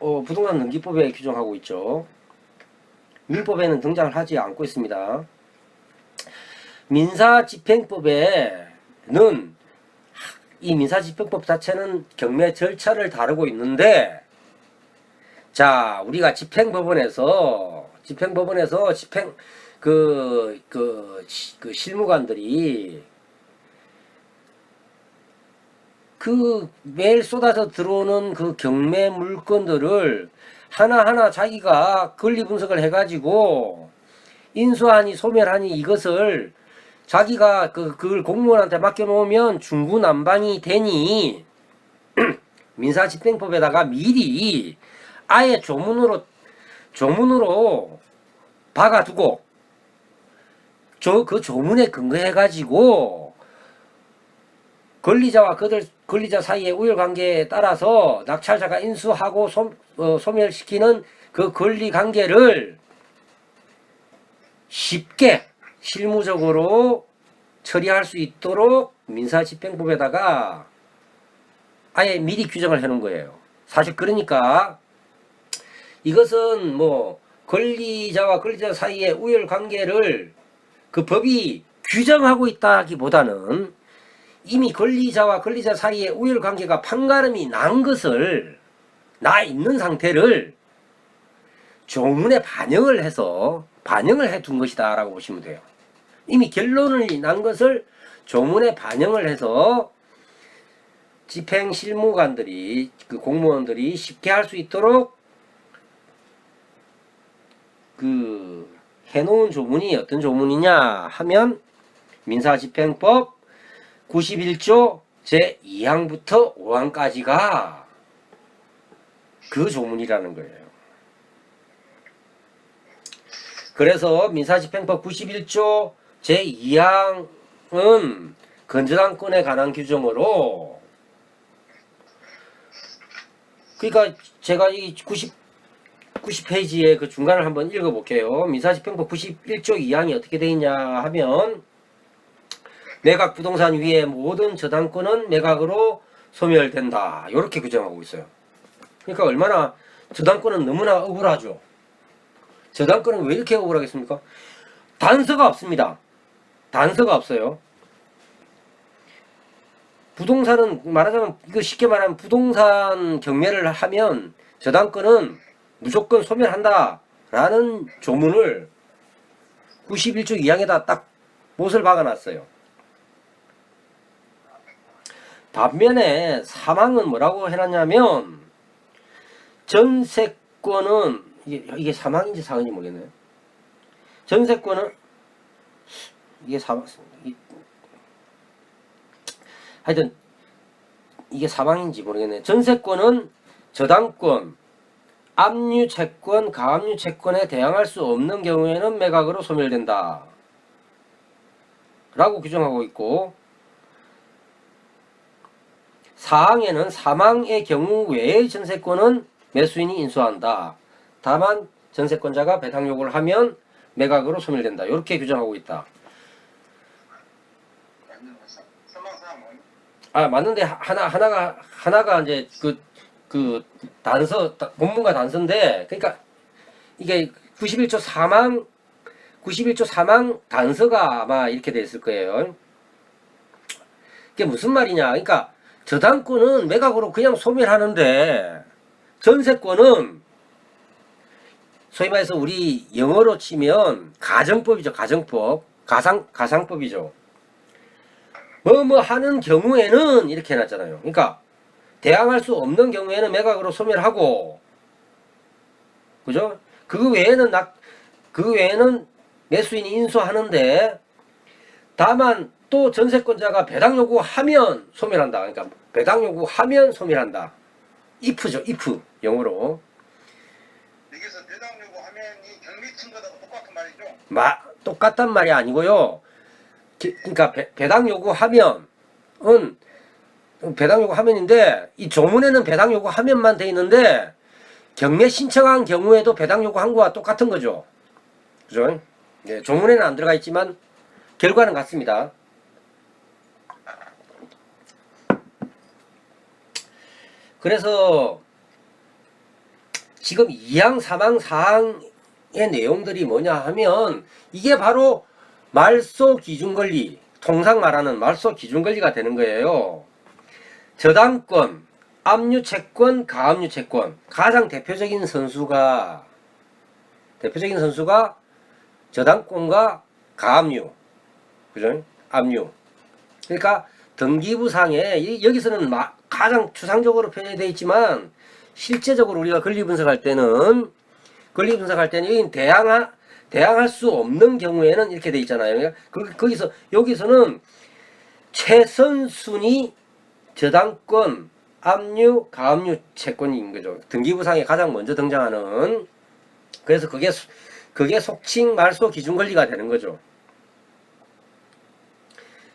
부동산 등기법에 규정하고 있죠. 민법에는 등장을 하지 않고 있습니다. 민사집행법에는 이 민사집행법 자체는 경매 절차를 다루고 있는데, 자, 우리가 집행법원에서 실무관들이 매일 쏟아져 들어오는 그 경매 물건들을 하나하나 자기가 권리 분석을 해가지고 인수하니 소멸하니 이것을 자기가 그걸 공무원한테 맡겨놓으면 중구난방이 되니 민사집행법에다가 미리 아예 조문으로 박아두고 그 조문에 근거해가지고 권리자 사이의 우열관계에 따라서 낙찰자가 인수하고 소멸시키는 그 권리관계를 쉽게 실무적으로 처리할 수 있도록 민사집행법에다가 아예 미리 규정을 해놓은 거예요. 사실 그러니까 이것은 뭐 권리자와 권리자 사이의 우열관계를 그 법이 규정하고 있다기보다는 이미 권리자와 권리자 사이의 우열관계가 판가름이 나 있는 상태를 조문에 반영을 해 둔 것이다 라고 보시면 돼요. 이미 결론을 난 것을 조문에 반영을 해서 집행 실무관들이 그 공무원들이 쉽게 할 수 있도록 해놓은 조문이 어떤 조문이냐 하면 민사집행법 91조 제2항부터 5항까지가 그 조문이라는 거예요. 그래서 민사집행법 91조 제2항은 건전한권에 관한 규정으로, 그러니까 제가 이 90페이지의 그 중간을 한번 읽어볼게요. 민사집행법 91조 2항이 어떻게 되어 있냐 하면 매각 부동산 위의 모든 저당권은 매각으로 소멸된다. 이렇게 규정하고 있어요. 그러니까 얼마나 저당권은 너무나 억울하죠. 저당권은 왜 이렇게 억울하겠습니까? 단서가 없습니다. 단서가 없어요. 부동산은 말하자면 이거 쉽게 말하면 부동산 경매를 하면 저당권은 무조건 소멸한다 라는 조문을 91조 2항에다 딱 못을 박아놨어요. 반면에 사망은 뭐라고 해놨냐면 전세권은 이게 사망인지 사은인지 모르겠네요. 전세권은 이게 하여튼 이게 사망인지 모르겠네요. 전세권은 저당권, 압류채권, 가압류채권에 대항할 수 없는 경우에는 매각으로 소멸된다 라고 규정하고 있고, 사항에는 사망의 경우 외의 전세권은 매수인이 인수한다. 다만 전세권자가 배당 요구를 하면 매각으로 소멸된다. 이렇게 규정하고 있다. 맞는데 하나가 이제 그 단서, 본문과 단서인데, 그러니까 이게 91조 사망 단서가 아마 이렇게 돼 있을 거예요. 이게 무슨 말이냐? 그러니까 저당권은 매각으로 그냥 소멸하는데 전세권은 소위 말해서 우리 영어로 치면 가정법이죠. 가상법이죠. 뭐 하는 경우에는 이렇게 해놨잖아요. 그러니까 대항할 수 없는 경우에는 매각으로 소멸하고, 그죠? 그 외에는 매수인이 인수하는데, 다만 또 전세권자가 배당 요구하면 소멸한다. 그러니까 배당 요구하면 소멸한다. if죠. if 영어로. 여기서 배당 요구하면 이 경매친 거하고 똑같은 말이죠? 똑같단 말이 아니고요. 그러니까 배당 요구하면인데 이 조문에는 배당 요구하면만 돼 있는데 경매 신청한 경우에도 배당 요구한 거와 똑같은 거죠. 그죠? 네, 조문에는 안 들어가 있지만 결과는 같습니다. 그래서 지금 2항 3항 4항의 내용들이 뭐냐 하면 이게 바로 말소 기준 권리, 통상 말하는 말소 기준 권리가 되는 거예요. 저당권, 압류 채권, 가압류 채권. 가장 대표적인 선수가 저당권과 가압류, 그죠? 압류. 그러니까 등기부상에 여기서는 가장 추상적으로 표현이 되어 있지만 실제적으로 우리가 권리 분석할 때는 여기 대항할 수 없는 경우에는 이렇게 되어 있잖아요. 여기서는 최선순위 저당권, 압류, 가압류 채권인 거죠. 등기부상에 가장 먼저 등장하는. 그래서 그게 속칭 말소 기준 권리가 되는 거죠.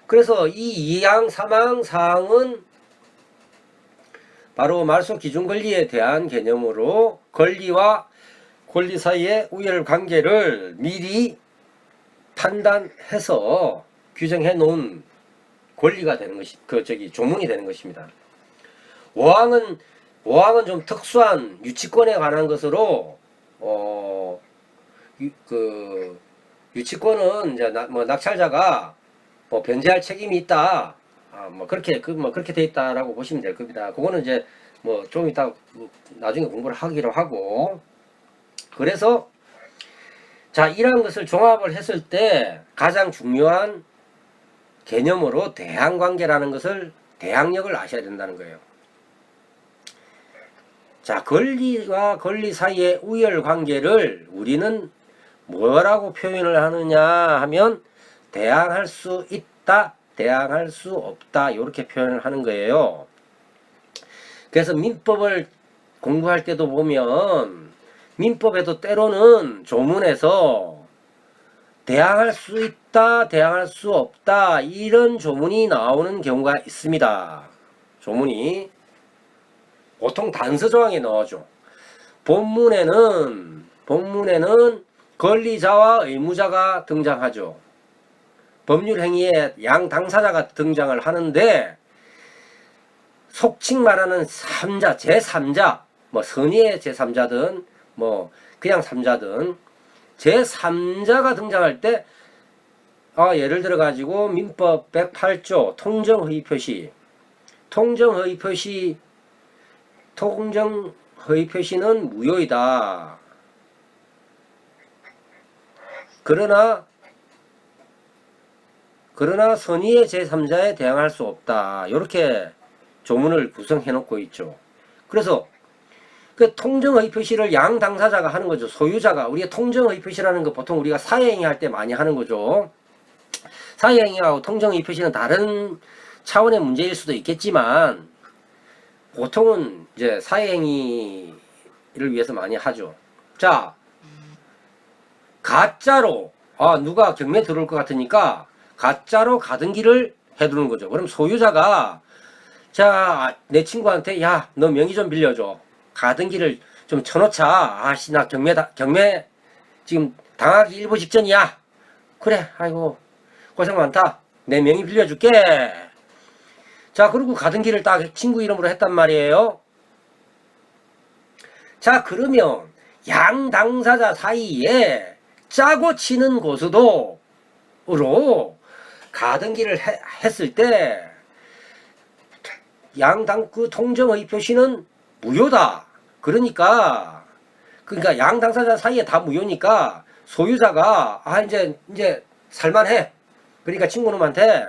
그래서 이 2항, 3항, 4항은 바로 말소 기준 권리에 대한 개념으로 권리와 권리 사이의 우열 관계를 미리 판단해서 규정해 놓은 권리가 되는 것이 조문이 되는 것입니다. 5항은 좀 특수한 유치권에 관한 것으로 유치권은 이제 낙찰자가 변제할 책임이 있다. 그렇게 돼 있다라고 보시면 될 겁니다. 그거는 이제 좀 이따 나중에 공부를 하기로 하고. 그래서 자, 이러한 것을 종합을 했을 때 가장 중요한 개념으로 대항관계라는 것을, 대항력을 아셔야 된다는 거예요. 자, 권리와 권리 사이의 우열 관계를 우리는 뭐라고 표현을 하느냐 하면 대항할 수 있다, 대항할 수 없다, 이렇게 표현을 하는 거예요. 그래서 민법을 공부할 때도 보면 민법에도 때로는 조문에서 대항할 수 있다, 대항할 수 없다, 이런 조문이 나오는 경우가 있습니다. 조문이 보통 단서 조항에 나오죠. 본문에는 권리자와 의무자가 등장하죠. 법률 행위에 양 당사자가 등장을 하는데, 속칭 말하는 3자, 제3자, 선의의 제3자든 그냥 3자든 제3자가 등장할 때, 예를 들어 가지고 민법 108조 통정허위 표시는 무효이다. 그러나 선의의 제3자에 대항할 수 없다. 이렇게 조문을 구성해 놓고 있죠. 그래서 그 통정허위 표시를 양 당사자가 하는 거죠. 소유자가. 우리가 통정허위 표시라는 거 보통 우리가 사회행위 할 때 많이 하는 거죠. 사회행위하고 통정허위 표시는 다른 차원의 문제일 수도 있겠지만 보통은 이제 사회행위를 위해서 많이 하죠. 자, 가짜로 누가 경매 들어올 것 같으니까 가짜로 가등기를 해두는 거죠. 그럼 소유자가 자, 내 친구한테 야, 너 명의 좀 빌려줘. 가등기를 좀 쳐놓자. 나 경매 지금 당하기 일보 직전이야. 그래, 아이고 고생 많다. 내 명의 빌려줄게. 자, 그리고 가등기를 딱 친구 이름으로 했단 말이에요. 자, 그러면 양 당사자 사이에 짜고 치는 고스도로 가등기를 했을 때 그 통정허위 표시는 무효다. 그러니까 양 당사자 사이에 다 무효니까 소유자가 이제 살만해. 그러니까 친구놈한테